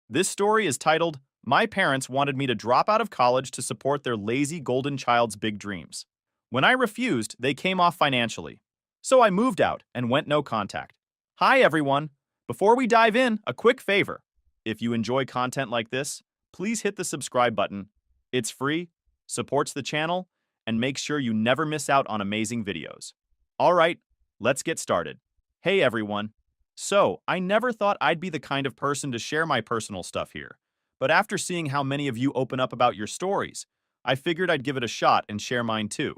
This story is titled, My Parents Wanted Me to Drop Out of College to Support Their Lazy Golden Child's Big Dreams. When I refused, they came off financially. So I moved out and went no contact. Hi, everyone. Before we dive in, a quick favor. If you enjoy content like this, please hit the subscribe button. It's free, supports the channel, and makes sure you never miss out on amazing videos. All right, let's get started. Hey, everyone. So, I never thought I'd be the kind of person to share my personal stuff here. But after seeing how many of you open up about your stories, I figured I'd give it a shot and share mine too.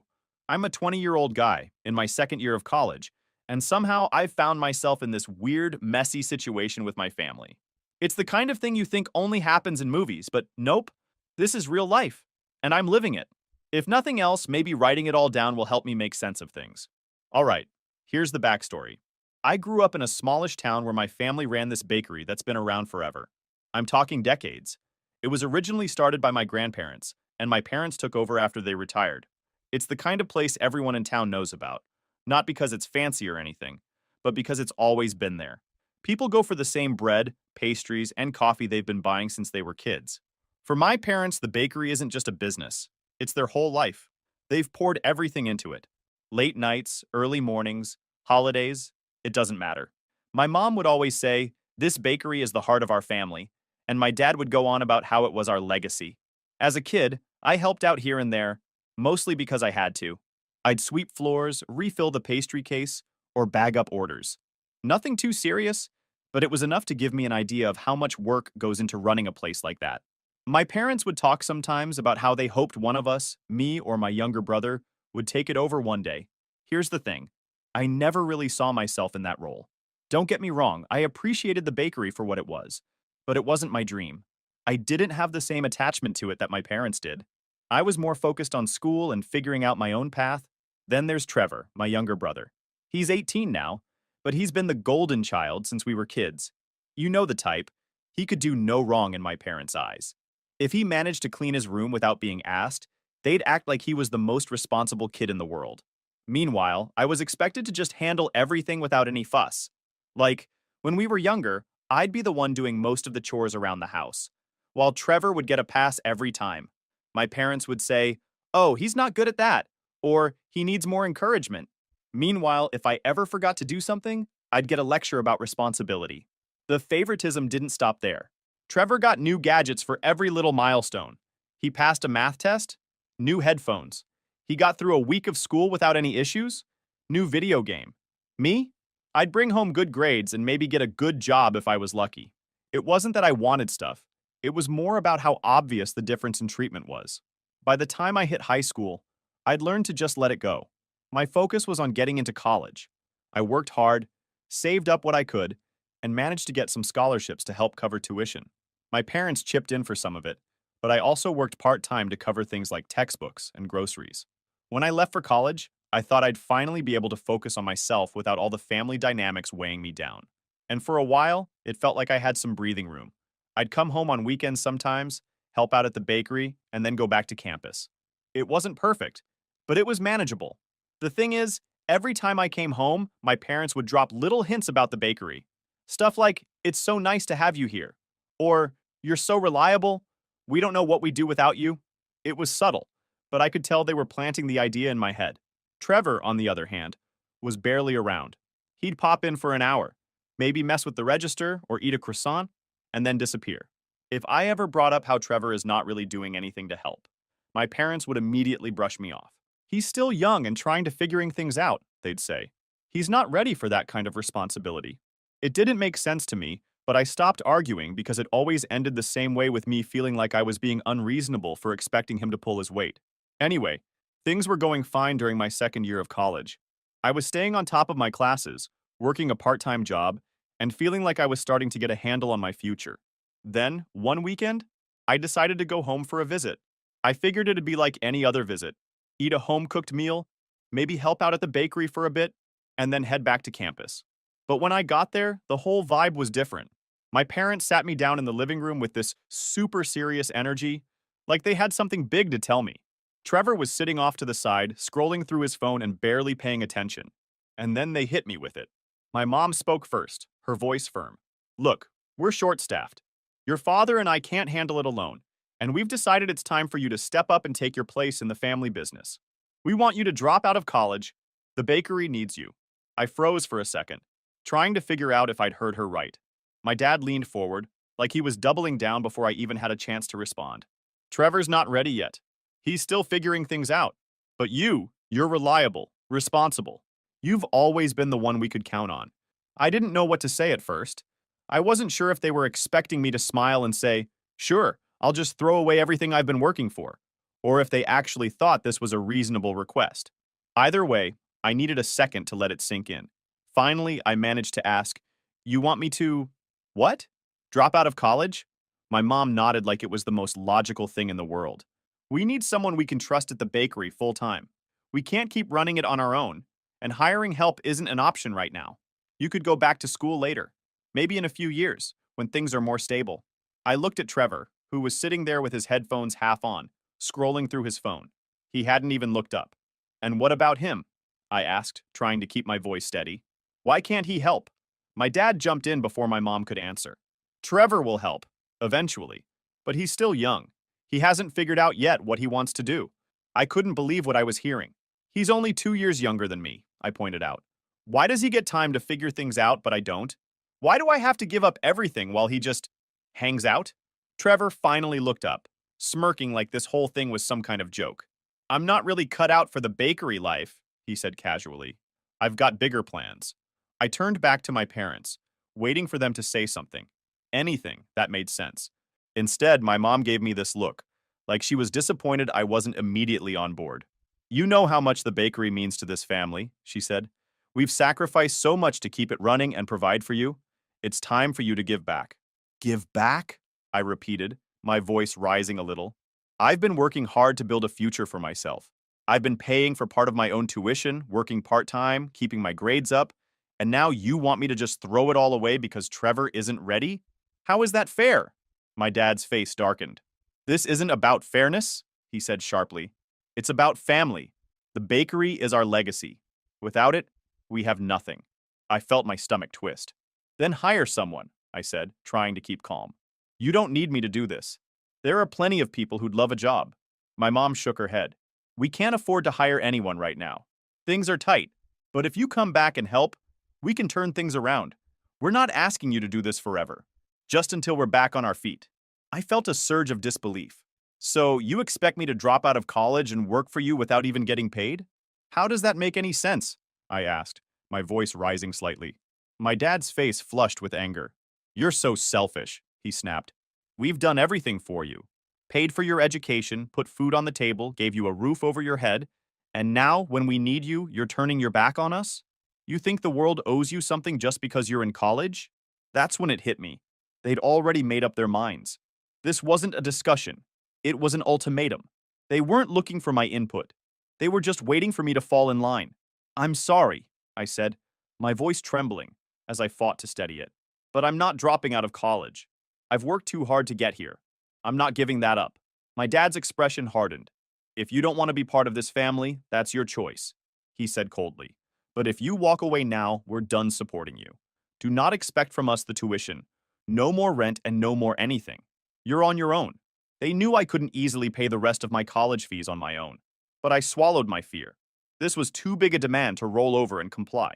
I'm a 20-year-old guy in my second year of college, and somehow I've found myself in this weird, messy situation with my family. It's the kind of thing you think only happens in movies, but nope, this is real life, and I'm living it. If nothing else, maybe writing it all down will help me make sense of things. All right, here's the backstory. I grew up in a smallish town where my family ran this bakery that's been around forever. I'm talking decades. It was originally started by my grandparents, and my parents took over after they retired. It's the kind of place everyone in town knows about, not because it's fancy or anything, but because it's always been there. People go for the same bread, pastries, and coffee they've been buying since they were kids. For my parents, the bakery isn't just a business, it's their whole life. They've poured everything into it. Late nights, early mornings, holidays, it doesn't matter. My mom would always say, "This bakery is the heart of our family," and my dad would go on about how it was our legacy. As a kid, I helped out here and there, mostly because I had to. I'd sweep floors, refill the pastry case, or bag up orders. Nothing too serious, but it was enough to give me an idea of how much work goes into running a place like that. My parents would talk sometimes about how they hoped one of us, me or my younger brother, would take it over one day. Here's the thing. I never really saw myself in that role. Don't get me wrong, I appreciated the bakery for what it was, but it wasn't my dream. I didn't have the same attachment to it that my parents did. I was more focused on school and figuring out my own path. Then there's Trevor, my younger brother. He's 18 now, but he's been the golden child since we were kids. You know the type. He could do no wrong in my parents' eyes. If he managed to clean his room without being asked, they'd act like he was the most responsible kid in the world. Meanwhile, I was expected to just handle everything without any fuss. Like, when we were younger, I'd be the one doing most of the chores around the house, while Trevor would get a pass every time. My parents would say, "Oh, he's not good at that," or "He needs more encouragement." Meanwhile, if I ever forgot to do something, I'd get a lecture about responsibility. The favoritism didn't stop there. Trevor got new gadgets for every little milestone. He passed a math test, new headphones. He got through a week of school without any issues, new video game. Me? I'd bring home good grades and maybe get a good job if I was lucky. It wasn't that I wanted stuff. It was more about how obvious the difference in treatment was. By the time I hit high school, I'd learned to just let it go. My focus was on getting into college. I worked hard, saved up what I could, and managed to get some scholarships to help cover tuition. My parents chipped in for some of it, but I also worked part-time to cover things like textbooks and groceries. When I left for college, I thought I'd finally be able to focus on myself without all the family dynamics weighing me down. And for a while, it felt like I had some breathing room. I'd come home on weekends sometimes, help out at the bakery, and then go back to campus. It wasn't perfect, but it was manageable. The thing is, every time I came home, my parents would drop little hints about the bakery. Stuff like, "It's so nice to have you here," or "You're so reliable, we don't know what we'd do without you." It was subtle, but I could tell they were planting the idea in my head. Trevor, on the other hand, was barely around. He'd pop in for an hour, maybe mess with the register or eat a croissant, and then disappear. If I ever brought up how Trevor is not really doing anything to help, my parents would immediately brush me off. "He's still young and trying to figuring things out," they'd say. "He's not ready for that kind of responsibility." It didn't make sense to me, but I stopped arguing because it always ended the same way with me feeling like I was being unreasonable for expecting him to pull his weight. Anyway, things were going fine during my second year of college. I was staying on top of my classes, working a part-time job, and feeling like I was starting to get a handle on my future. Then, one weekend, I decided to go home for a visit. I figured it'd be like any other visit. Eat a home-cooked meal, maybe help out at the bakery for a bit, and then head back to campus. But when I got there, the whole vibe was different. My parents sat me down in the living room with this super serious energy, like they had something big to tell me. Trevor was sitting off to the side, scrolling through his phone and barely paying attention. And then they hit me with it. My mom spoke first, her voice firm. "Look, we're short-staffed. Your father and I can't handle it alone, and we've decided it's time for you to step up and take your place in the family business. We want you to drop out of college. The bakery needs you. I froze for a second, trying to figure out if I'd heard her right. My dad leaned forward, like he was doubling down before I even had a chance to respond. Trevor's not ready yet. He's still figuring things out. But you're reliable, responsible. You've always been the one we could count on. I didn't know what to say at first. I wasn't sure if they were expecting me to smile and say, sure, I'll just throw away everything I've been working for, or if they actually thought this was a reasonable request. Either way, I needed a second to let it sink in. Finally, I managed to ask, you want me to… what? Drop out of college? My mom nodded like it was the most logical thing in the world. We need someone we can trust at the bakery full time. We can't keep running it on our own, and hiring help isn't an option right now. You could go back to school later, maybe in a few years, when things are more stable. I looked at Trevor, who was sitting there with his headphones half on, scrolling through his phone. He hadn't even looked up. And what about him? I asked, trying to keep my voice steady. Why can't he help? My dad jumped in before my mom could answer. Trevor will help, eventually, but he's still young. He hasn't figured out yet what he wants to do. I couldn't believe what I was hearing. He's only 2 years younger than me, I pointed out. Why does he get time to figure things out, but I don't? Why do I have to give up everything while he just hangs out? Trevor finally looked up, smirking like this whole thing was some kind of joke. I'm not really cut out for the bakery life, he said casually. I've got bigger plans. I turned back to my parents, waiting for them to say something. Anything that made sense. Instead, my mom gave me this look, like she was disappointed I wasn't immediately on board. You know how much the bakery means to this family, she said. We've sacrificed so much to keep it running and provide for you. It's time for you to give back. Give back? I repeated, my voice rising a little. I've been working hard to build a future for myself. I've been paying for part of my own tuition, working part-time, keeping my grades up, and now you want me to just throw it all away because Trevor isn't ready? How is that fair? My dad's face darkened. This isn't about fairness, he said sharply. It's about family. The bakery is our legacy. Without it, we have nothing. I felt my stomach twist. Then hire someone, I said, trying to keep calm. You don't need me to do this. There are plenty of people who'd love a job. My mom shook her head. We can't afford to hire anyone right now. Things are tight, but if you come back and help, we can turn things around. We're not asking you to do this forever, just until we're back on our feet. I felt a surge of disbelief. So you expect me to drop out of college and work for you without even getting paid? How does that make any sense? I asked, my voice rising slightly. My dad's face flushed with anger. You're so selfish, he snapped. We've done everything for you. Paid for your education, put food on the table, gave you a roof over your head, and now, when we need you, you're turning your back on us? You think the world owes you something just because you're in college? That's when it hit me. They'd already made up their minds. This wasn't a discussion. It was an ultimatum. They weren't looking for my input. They were just waiting for me to fall in line. I'm sorry, I said, my voice trembling as I fought to steady it. But I'm not dropping out of college. I've worked too hard to get here. I'm not giving that up. My dad's expression hardened. If you don't want to be part of this family, that's your choice, he said coldly. But if you walk away now, we're done supporting you. Do not expect from us the tuition. No more rent and no more anything. You're on your own. They knew I couldn't easily pay the rest of my college fees on my own. But I swallowed my fear. This was too big a demand to roll over and comply.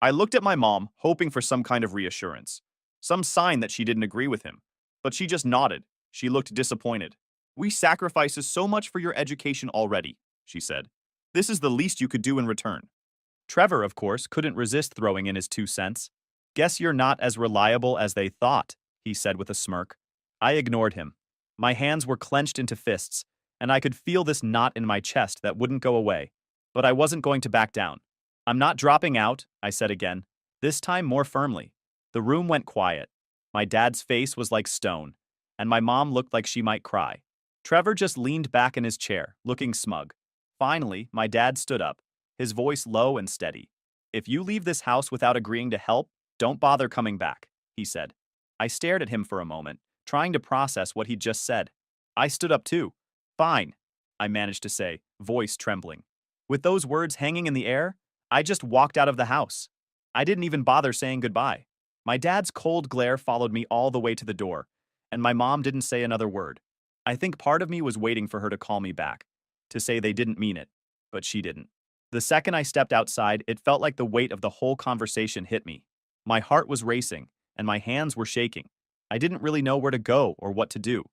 I looked at my mom, hoping for some kind of reassurance. Some sign that she didn't agree with him. But she just nodded. She looked disappointed. We sacrifices so much for your education already, she said. This is the least you could do in return. Trevor, of course, couldn't resist throwing in his 2 cents. Guess you're not as reliable as they thought, he said with a smirk. I ignored him. My hands were clenched into fists, and I could feel this knot in my chest that wouldn't go away. But I wasn't going to back down. I'm not dropping out, I said again, this time more firmly. The room went quiet. My dad's face was like stone, and my mom looked like she might cry. Trevor just leaned back in his chair, looking smug. Finally, my dad stood up, his voice low and steady. If you leave this house without agreeing to help, don't bother coming back, he said. I stared at him for a moment, trying to process what he'd just said. I stood up too. Fine, I managed to say, voice trembling. With those words hanging in the air, I just walked out of the house. I didn't even bother saying goodbye. My dad's cold glare followed me all the way to the door, and my mom didn't say another word. I think part of me was waiting for her to call me back, to say they didn't mean it, but she didn't. The second I stepped outside, it felt like the weight of the whole conversation hit me. My heart was racing, and my hands were shaking. I didn't really know where to go or what to do.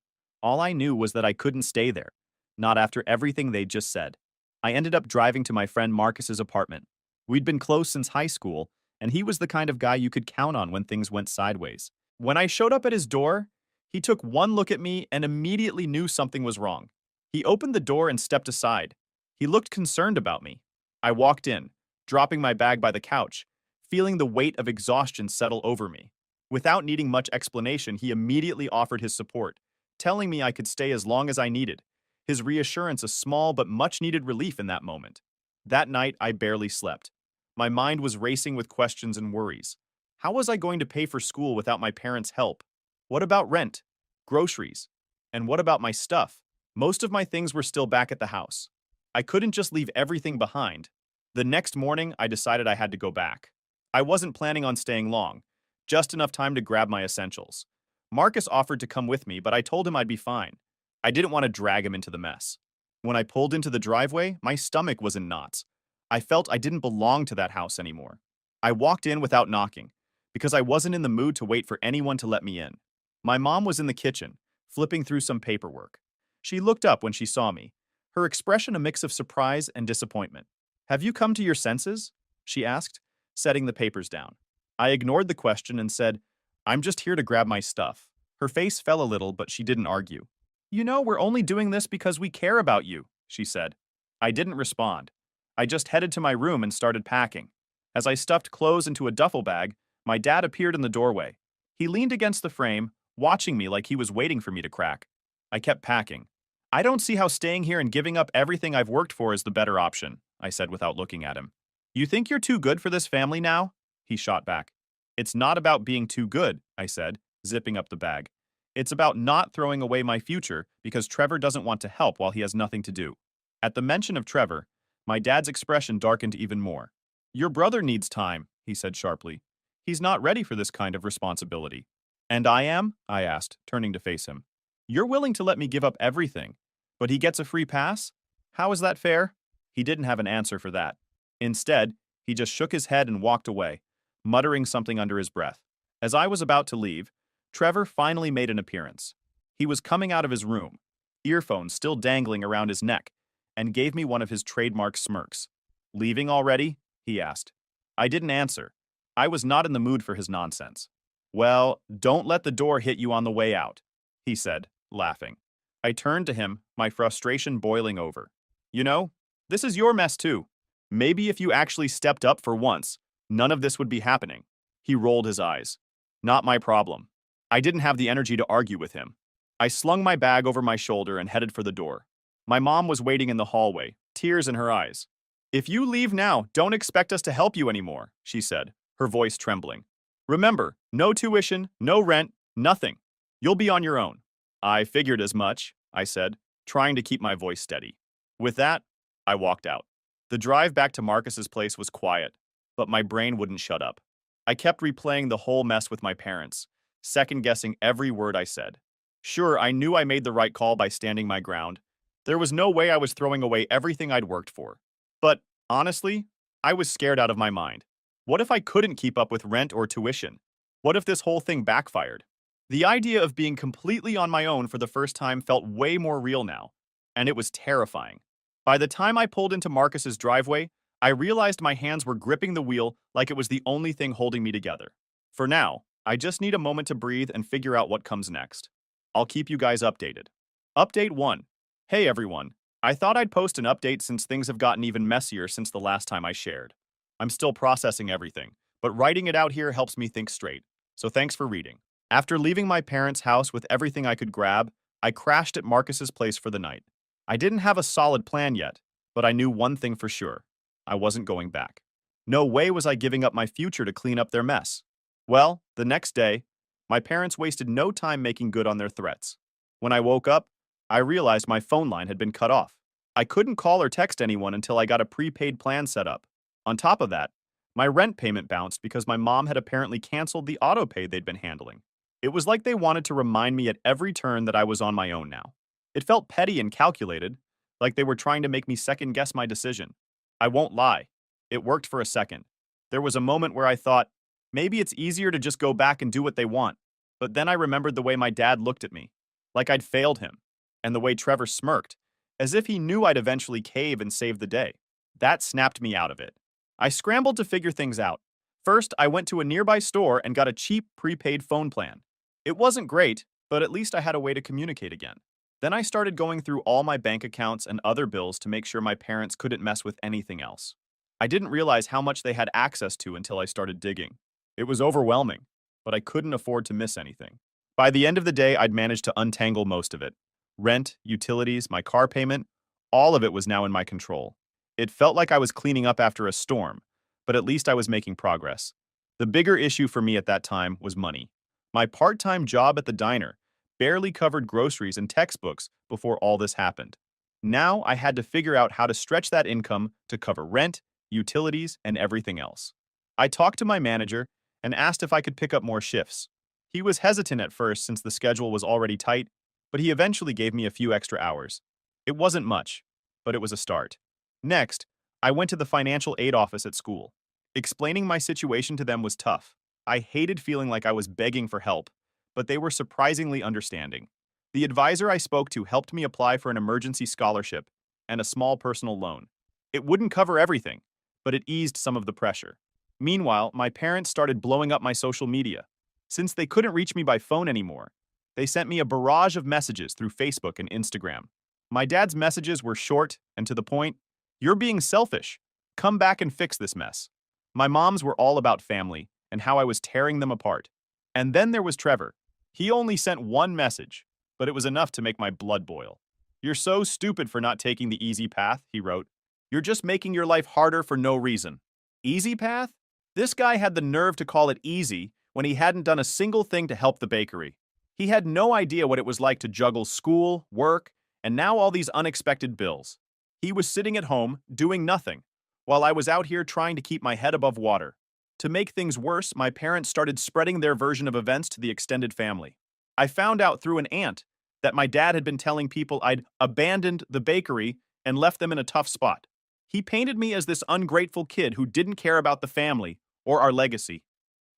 All I knew was that I couldn't stay there, not after everything they'd just said. I ended up driving to my friend Marcus's apartment. We'd been close since high school, and he was the kind of guy you could count on when things went sideways. When I showed up at his door, he took one look at me and immediately knew something was wrong. He opened the door and stepped aside. He looked concerned about me. I walked in, dropping my bag by the couch, feeling the weight of exhaustion settle over me. Without needing much explanation, he immediately offered his support, telling me I could stay as long as I needed, his reassurance a small but much-needed relief in that moment. That night, I barely slept. My mind was racing with questions and worries. How was I going to pay for school without my parents' help? What about rent? Groceries? And what about my stuff? Most of my things were still back at the house. I couldn't just leave everything behind. The next morning, I decided I had to go back. I wasn't planning on staying long, just enough time to grab my essentials. Marcus offered to come with me, but I told him I'd be fine. I didn't want to drag him into the mess. When I pulled into the driveway, my stomach was in knots. I felt I didn't belong to that house anymore. I walked in without knocking, because I wasn't in the mood to wait for anyone to let me in. My mom was in the kitchen, flipping through some paperwork. She looked up when she saw me, her expression a mix of surprise and disappointment. "Have you come to your senses?" she asked, setting the papers down. I ignored the question and said, "I'm just here to grab my stuff." Her face fell a little, but she didn't argue. "You know, we're only doing this because we care about you," she said. I didn't respond. I just headed to my room and started packing. As I stuffed clothes into a duffel bag, my dad appeared in the doorway. He leaned against the frame, watching me like he was waiting for me to crack. I kept packing. "I don't see how staying here and giving up everything I've worked for is the better option," I said without looking at him. "You think you're too good for this family now?" He shot back. "It's not about being too good," I said, zipping up the bag. "It's about not throwing away my future because Trevor doesn't want to help while he has nothing to do." At the mention of Trevor, my dad's expression darkened even more. "Your brother needs time," he said sharply. "He's not ready for this kind of responsibility." "And I am?" I asked, turning to face him. "You're willing to let me give up everything, but he gets a free pass? How is that fair?" He didn't have an answer for that. Instead, he just shook his head and walked away, muttering something under his breath. As I was about to leave, Trevor finally made an appearance. He was coming out of his room, earphones still dangling around his neck, and gave me one of his trademark smirks. "Leaving already?" he asked. I didn't answer. I was not in the mood for his nonsense. "Well, don't let the door hit you on the way out," he said, laughing. I turned to him, my frustration boiling over. "You know, this is your mess too. Maybe if you actually stepped up for once, none of this would be happening." He rolled his eyes. "Not my problem." I didn't have the energy to argue with him. I slung my bag over my shoulder and headed for the door. My mom was waiting in the hallway, tears in her eyes. "If you leave now, don't expect us to help you anymore," she said, her voice trembling. "Remember, no tuition, no rent, nothing. You'll be on your own." "I figured as much," I said, trying to keep my voice steady. With that, I walked out. The drive back to Marcus's place was quiet, but my brain wouldn't shut up. I kept replaying the whole mess with my parents, second-guessing every word I said. Sure, I knew I made the right call by standing my ground. There was no way I was throwing away everything I'd worked for. But, honestly, I was scared out of my mind. What if I couldn't keep up with rent or tuition? What if this whole thing backfired? The idea of being completely on my own for the first time felt way more real now, and it was terrifying. By the time I pulled into Marcus's driveway, I realized my hands were gripping the wheel like it was the only thing holding me together. For now, I just need a moment to breathe and figure out what comes next. I'll keep you guys updated. Update 1. Hey everyone. I thought I'd post an update since things have gotten even messier since the last time I shared. I'm still processing everything, but writing it out here helps me think straight. So thanks for reading. After leaving my parents' house with everything I could grab, I crashed at Marcus's place for the night. I didn't have a solid plan yet, but I knew one thing for sure. I wasn't going back. No way was I giving up my future to clean up their mess. Well, the next day, my parents wasted no time making good on their threats. When I woke up, I realized my phone line had been cut off. I couldn't call or text anyone until I got a prepaid plan set up. On top of that, my rent payment bounced because my mom had apparently canceled the auto pay they'd been handling. It was like they wanted to remind me at every turn that I was on my own now. It felt petty and calculated, like they were trying to make me second guess my decision. I won't lie. It worked for a second. There was a moment where I thought, maybe it's easier to just go back and do what they want. But then I remembered the way my dad looked at me, like I'd failed him, and the way Trevor smirked, as if he knew I'd eventually cave and save the day. That snapped me out of it. I scrambled to figure things out. First, I went to a nearby store and got a cheap prepaid phone plan. It wasn't great, but at least I had a way to communicate again. Then I started going through all my bank accounts and other bills to make sure my parents couldn't mess with anything else. I didn't realize how much they had access to until I started digging. It was overwhelming, but I couldn't afford to miss anything. By the end of the day, I'd managed to untangle most of it. Rent, utilities, my car payment, all of it was now in my control. It felt like I was cleaning up after a storm, but at least I was making progress. The bigger issue for me at that time was money. My part-time job at the diner barely covered groceries and textbooks before all this happened. Now I had to figure out how to stretch that income to cover rent, utilities, and everything else. I talked to my manager and asked if I could pick up more shifts. He was hesitant at first since the schedule was already tight, but he eventually gave me a few extra hours. It wasn't much, but it was a start. Next, I went to the financial aid office at school. Explaining my situation to them was tough. I hated feeling like I was begging for help, but they were surprisingly understanding. The advisor I spoke to helped me apply for an emergency scholarship and a small personal loan. It wouldn't cover everything, but it eased some of the pressure. Meanwhile, my parents started blowing up my social media. Since they couldn't reach me by phone anymore, they sent me a barrage of messages through Facebook and Instagram. My dad's messages were short and to the point. "You're being selfish. Come back and fix this mess." My mom's were all about family and how I was tearing them apart. And then there was Trevor. He only sent one message, but it was enough to make my blood boil. "You're so stupid for not taking the easy path," he wrote. "You're just making your life harder for no reason." Easy path? This guy had the nerve to call it easy when he hadn't done a single thing to help the bakery. He had no idea what it was like to juggle school, work, and now all these unexpected bills. He was sitting at home, doing nothing, while I was out here trying to keep my head above water. To make things worse, my parents started spreading their version of events to the extended family. I found out through an aunt that my dad had been telling people I'd abandoned the bakery and left them in a tough spot. He painted me as this ungrateful kid who didn't care about the family or our legacy.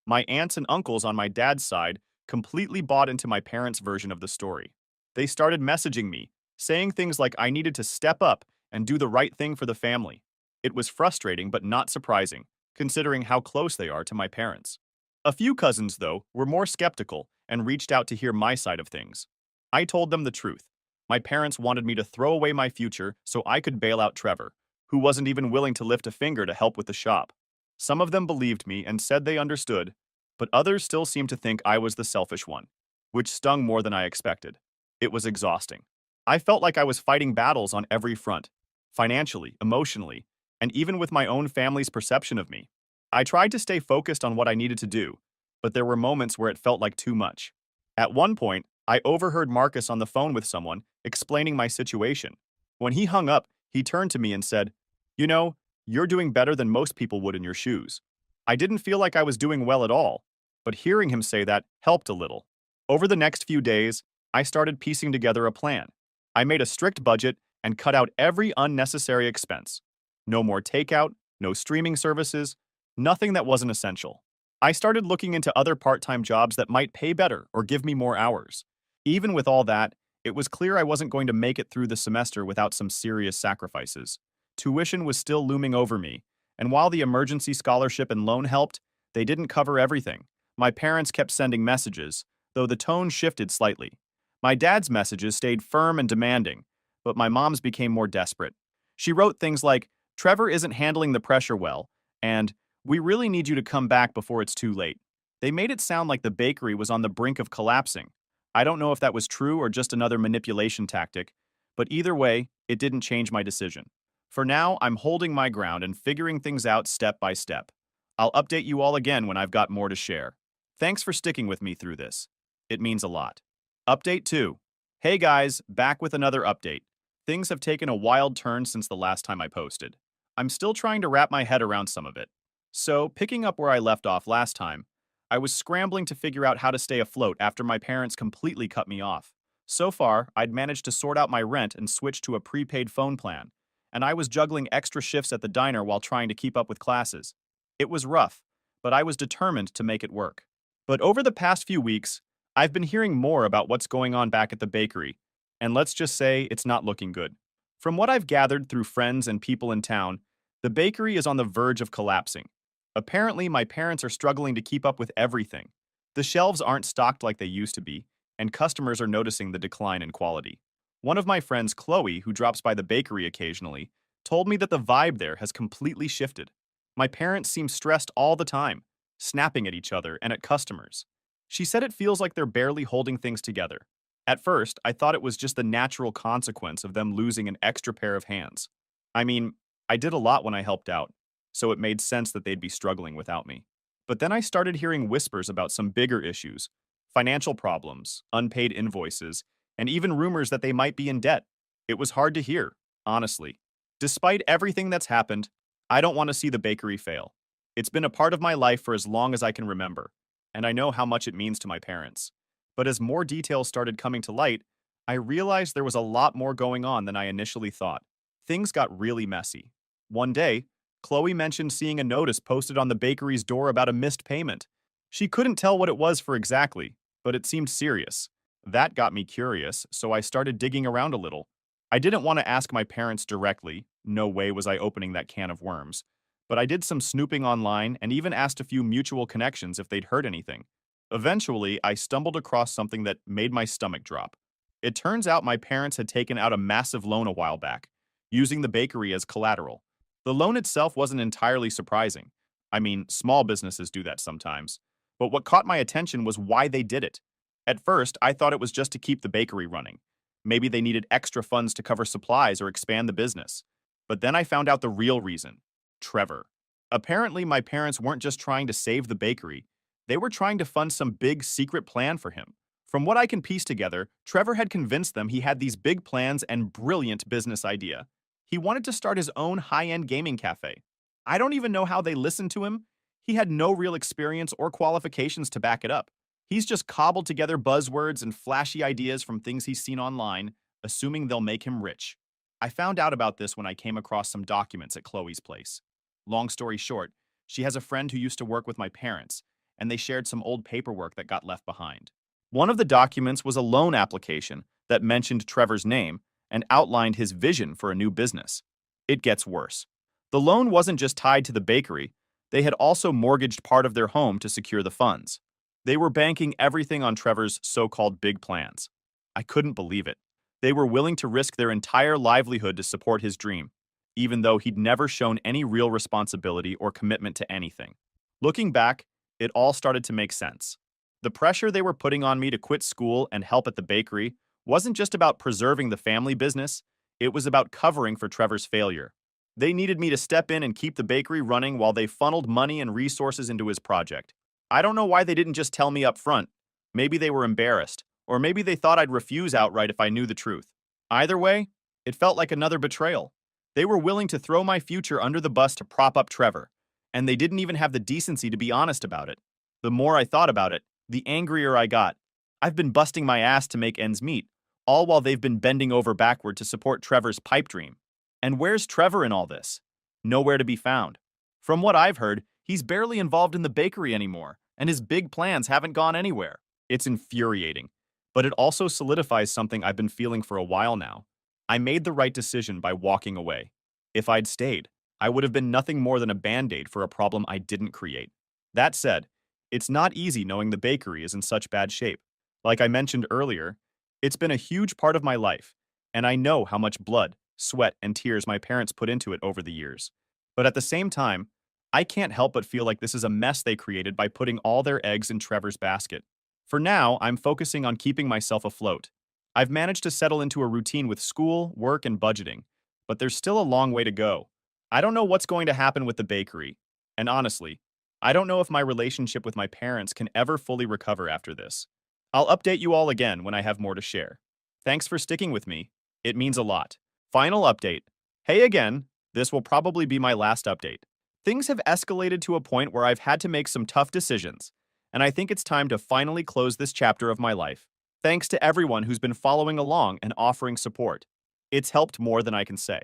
My aunts and uncles on my dad's side completely bought into my parents' version of the story. They started messaging me, saying things like I needed to step up and do the right thing for the family. It was frustrating but not surprising, considering how close they are to my parents. A few cousins, though, were more skeptical and reached out to hear my side of things. I told them the truth. My parents wanted me to throw away my future so I could bail out Trevor, who wasn't even willing to lift a finger to help with the shop. Some of them believed me and said they understood, but others still seemed to think I was the selfish one, which stung more than I expected. It was exhausting. I felt like I was fighting battles on every front, financially, emotionally, and even with my own family's perception of me. I tried to stay focused on what I needed to do, but there were moments where it felt like too much. At one point, I overheard Marcus on the phone with someone explaining my situation. When he hung up, he turned to me and said, "You know, you're doing better than most people would in your shoes." I didn't feel like I was doing well at all, but hearing him say that helped a little. Over the next few days, I started piecing together a plan. I made a strict budget and cut out every unnecessary expense. No more takeout, no streaming services, nothing that wasn't essential. I started looking into other part-time jobs that might pay better or give me more hours. Even with all that, it was clear I wasn't going to make it through the semester without some serious sacrifices. Tuition was still looming over me, and while the emergency scholarship and loan helped, they didn't cover everything. My parents kept sending messages, though the tone shifted slightly. My dad's messages stayed firm and demanding, but my mom's became more desperate. She wrote things like, "Trevor isn't handling the pressure well," and "We really need you to come back before it's too late." They made it sound like the bakery was on the brink of collapsing. I don't know if that was true or just another manipulation tactic, but either way, it didn't change my decision. For now, I'm holding my ground and figuring things out step by step. I'll update you all again when I've got more to share. Thanks for sticking with me through this. It means a lot. Update 2. Hey guys, back with another update. Things have taken a wild turn since the last time I posted. I'm still trying to wrap my head around some of it. So, picking up where I left off last time, I was scrambling to figure out how to stay afloat after my parents completely cut me off. So far, I'd managed to sort out my rent and switch to a prepaid phone plan, and I was juggling extra shifts at the diner while trying to keep up with classes. It was rough, but I was determined to make it work. But over the past few weeks, I've been hearing more about what's going on back at the bakery, and let's just say it's not looking good. From what I've gathered through friends and people in town, the bakery is on the verge of collapsing. Apparently, my parents are struggling to keep up with everything. The shelves aren't stocked like they used to be, and customers are noticing the decline in quality. One of my friends, Chloe, who drops by the bakery occasionally, told me that the vibe there has completely shifted. My parents seem stressed all the time, snapping at each other and at customers. She said it feels like they're barely holding things together. At first, I thought it was just the natural consequence of them losing an extra pair of hands. I mean, I did a lot when I helped out, so it made sense that they'd be struggling without me. But then I started hearing whispers about some bigger issues: financial problems, unpaid invoices, and even rumors that they might be in debt. It was hard to hear, honestly. Despite everything that's happened, I don't want to see the bakery fail. It's been a part of my life for as long as I can remember, and I know how much it means to my parents. But as more details started coming to light, I realized there was a lot more going on than I initially thought. Things got really messy. One day, Chloe mentioned seeing a notice posted on the bakery's door about a missed payment. She couldn't tell what it was for exactly, but it seemed serious. That got me curious, so I started digging around a little. I didn't want to ask my parents directly, no way was I opening that can of worms, but I did some snooping online and even asked a few mutual connections if they'd heard anything. Eventually, I stumbled across something that made my stomach drop. It turns out my parents had taken out a massive loan a while back, using the bakery as collateral. The loan itself wasn't entirely surprising. I mean, small businesses do that sometimes. But what caught my attention was why they did it. At first, I thought it was just to keep the bakery running. Maybe they needed extra funds to cover supplies or expand the business. But then I found out the real reason: Trevor. Apparently, my parents weren't just trying to save the bakery, they were trying to fund some big secret plan for him. From what I can piece together, Trevor had convinced them he had these big plans and brilliant business idea. He wanted to start his own high-end gaming cafe. I don't even know how they listened to him. He had no real experience or qualifications to back it up. He's just cobbled together buzzwords and flashy ideas from things he's seen online, assuming they'll make him rich. I found out about this when I came across some documents at Chloe's place. Long story short, she has a friend who used to work with my parents, and they shared some old paperwork that got left behind. One of the documents was a loan application that mentioned Trevor's name and outlined his vision for a new business. It gets worse. The loan wasn't just tied to the bakery, they had also mortgaged part of their home to secure the funds. They were banking everything on Trevor's so-called big plans. I couldn't believe it. They were willing to risk their entire livelihood to support his dream, even though he'd never shown any real responsibility or commitment to anything. Looking back, it all started to make sense. The pressure they were putting on me to quit school and help at the bakery wasn't just about preserving the family business, it was about covering for Trevor's failure. They needed me to step in and keep the bakery running while they funneled money and resources into his project. I don't know why they didn't just tell me up front. Maybe they were embarrassed, or maybe they thought I'd refuse outright if I knew the truth. Either way, it felt like another betrayal. They were willing to throw my future under the bus to prop up Trevor, and they didn't even have the decency to be honest about it. The more I thought about it, the angrier I got. I've been busting my ass to make ends meet, all while they've been bending over backward to support Trevor's pipe dream. And where's Trevor in all this? Nowhere to be found. From what I've heard, he's barely involved in the bakery anymore, and his big plans haven't gone anywhere. It's infuriating, but it also solidifies something I've been feeling for a while now. I made the right decision by walking away. If I'd stayed, I would have been nothing more than a band-aid for a problem I didn't create. That said, it's not easy knowing the bakery is in such bad shape. Like I mentioned earlier, it's been a huge part of my life, and I know how much blood, sweat, and tears my parents put into it over the years. But at the same time, I can't help but feel like this is a mess they created by putting all their eggs in Trevor's basket. For now, I'm focusing on keeping myself afloat. I've managed to settle into a routine with school, work, and budgeting, but there's still a long way to go. I don't know what's going to happen with the bakery, and honestly, I don't know if my relationship with my parents can ever fully recover after this. I'll update you all again when I have more to share. Thanks for sticking with me. It means a lot. Final update. Hey again, this will probably be my last update. Things have escalated to a point where I've had to make some tough decisions, and I think it's time to finally close this chapter of my life. Thanks to everyone who's been following along and offering support. It's helped more than I can say.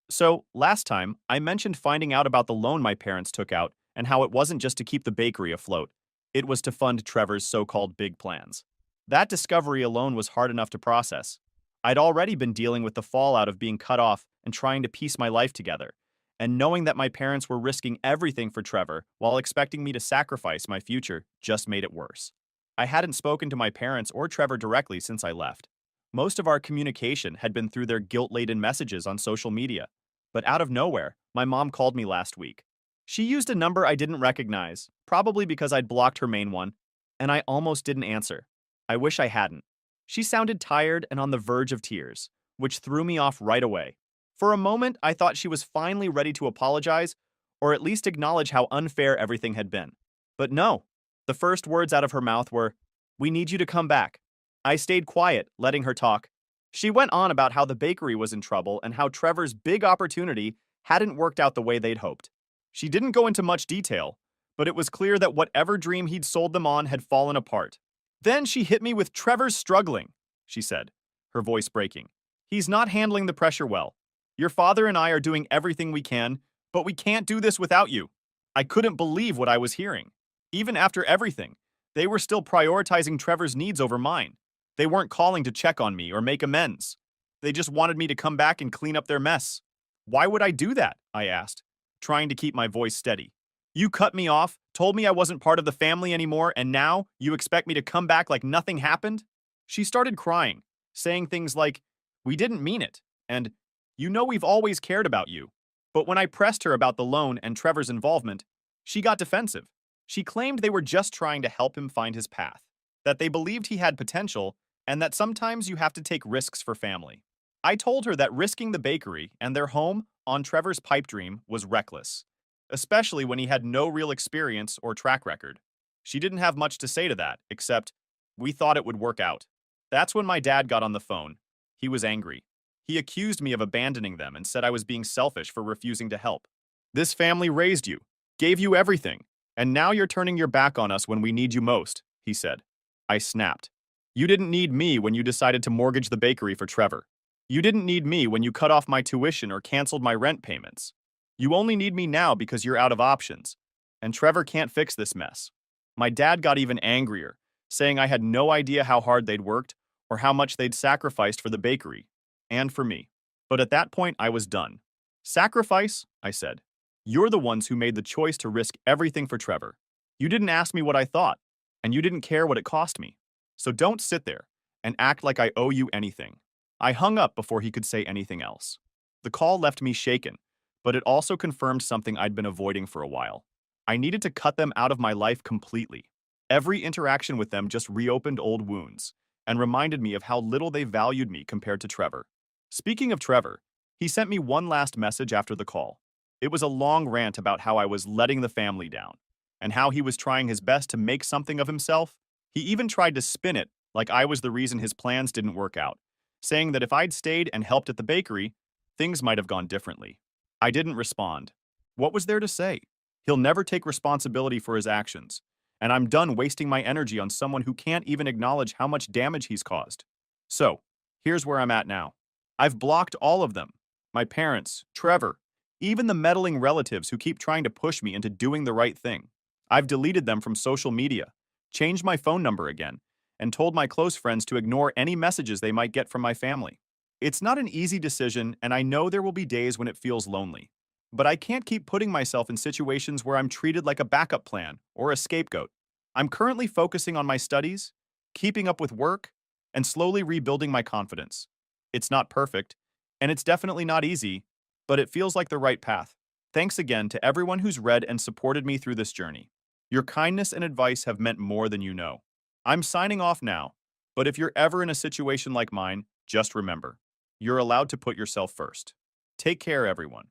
So, last time, I mentioned finding out about the loan my parents took out and how it wasn't just to keep the bakery afloat. It was to fund Trevor's so-called big plans. That discovery alone was hard enough to process. I'd already been dealing with the fallout of being cut off and trying to piece my life together, and knowing that my parents were risking everything for Trevor while expecting me to sacrifice my future just made it worse. I hadn't spoken to my parents or Trevor directly since I left. Most of our communication had been through their guilt-laden messages on social media. But out of nowhere, my mom called me last week. She used a number I didn't recognize, probably because I'd blocked her main one, and I almost didn't answer. I wish I hadn't. She sounded tired and on the verge of tears, which threw me off right away. For a moment, I thought she was finally ready to apologize, or at least acknowledge how unfair everything had been. But no, the first words out of her mouth were, "We need you to come back." I stayed quiet, letting her talk. She went on about how the bakery was in trouble and how Trevor's big opportunity hadn't worked out the way they'd hoped. She didn't go into much detail, but it was clear that whatever dream he'd sold them on had fallen apart. Then she hit me with "Trevor's struggling," she said, her voice breaking. "He's not handling the pressure well. Your father and I are doing everything we can, but we can't do this without you." I couldn't believe what I was hearing. Even after everything, they were still prioritizing Trevor's needs over mine. They weren't calling to check on me or make amends. They just wanted me to come back and clean up their mess. "Why would I do that?" I asked, trying to keep my voice steady. "You cut me off, told me I wasn't part of the family anymore, and now you expect me to come back like nothing happened?" She started crying, saying things like, "We didn't mean it," and "You know we've always cared about you." But when I pressed her about the loan and Trevor's involvement, she got defensive. She claimed they were just trying to help him find his path, that they believed he had potential, and that sometimes you have to take risks for family. I told her that risking the bakery and their home on Trevor's pipe dream was reckless, especially when he had no real experience or track record. She didn't have much to say to that, except, "We thought it would work out." That's when my dad got on the phone. He was angry. He accused me of abandoning them and said I was being selfish for refusing to help. "This family raised you, gave you everything, and now you're turning your back on us when we need you most," he said. I snapped. "You didn't need me when you decided to mortgage the bakery for Trevor. You didn't need me when you cut off my tuition or canceled my rent payments. You only need me now because you're out of options, and Trevor can't fix this mess." My dad got even angrier, saying I had no idea how hard they'd worked or how much they'd sacrificed for the bakery, and for me. But at that point, I was done. "Sacrifice?" I said. "You're the ones who made the choice to risk everything for Trevor. You didn't ask me what I thought, and you didn't care what it cost me. So don't sit there and act like I owe you anything." I hung up before he could say anything else. The call left me shaken, but it also confirmed something I'd been avoiding for a while. I needed to cut them out of my life completely. Every interaction with them just reopened old wounds and reminded me of how little they valued me compared to Trevor. Speaking of Trevor, he sent me one last message after the call. It was a long rant about how I was letting the family down, and how he was trying his best to make something of himself. He even tried to spin it like I was the reason his plans didn't work out, saying that if I'd stayed and helped at the bakery, things might have gone differently. I didn't respond. What was there to say? He'll never take responsibility for his actions, and I'm done wasting my energy on someone who can't even acknowledge how much damage he's caused. So, here's where I'm at now. I've blocked all of them. My parents, Trevor, even the meddling relatives who keep trying to push me into doing the right thing. I've deleted them from social media, changed my phone number again, and told my close friends to ignore any messages they might get from my family. It's not an easy decision, and I know there will be days when it feels lonely. But I can't keep putting myself in situations where I'm treated like a backup plan or a scapegoat. I'm currently focusing on my studies, keeping up with work, and slowly rebuilding my confidence. It's not perfect, and it's definitely not easy, but it feels like the right path. Thanks again to everyone who's read and supported me through this journey. Your kindness and advice have meant more than you know. I'm signing off now, but if you're ever in a situation like mine, just remember, you're allowed to put yourself first. Take care, everyone.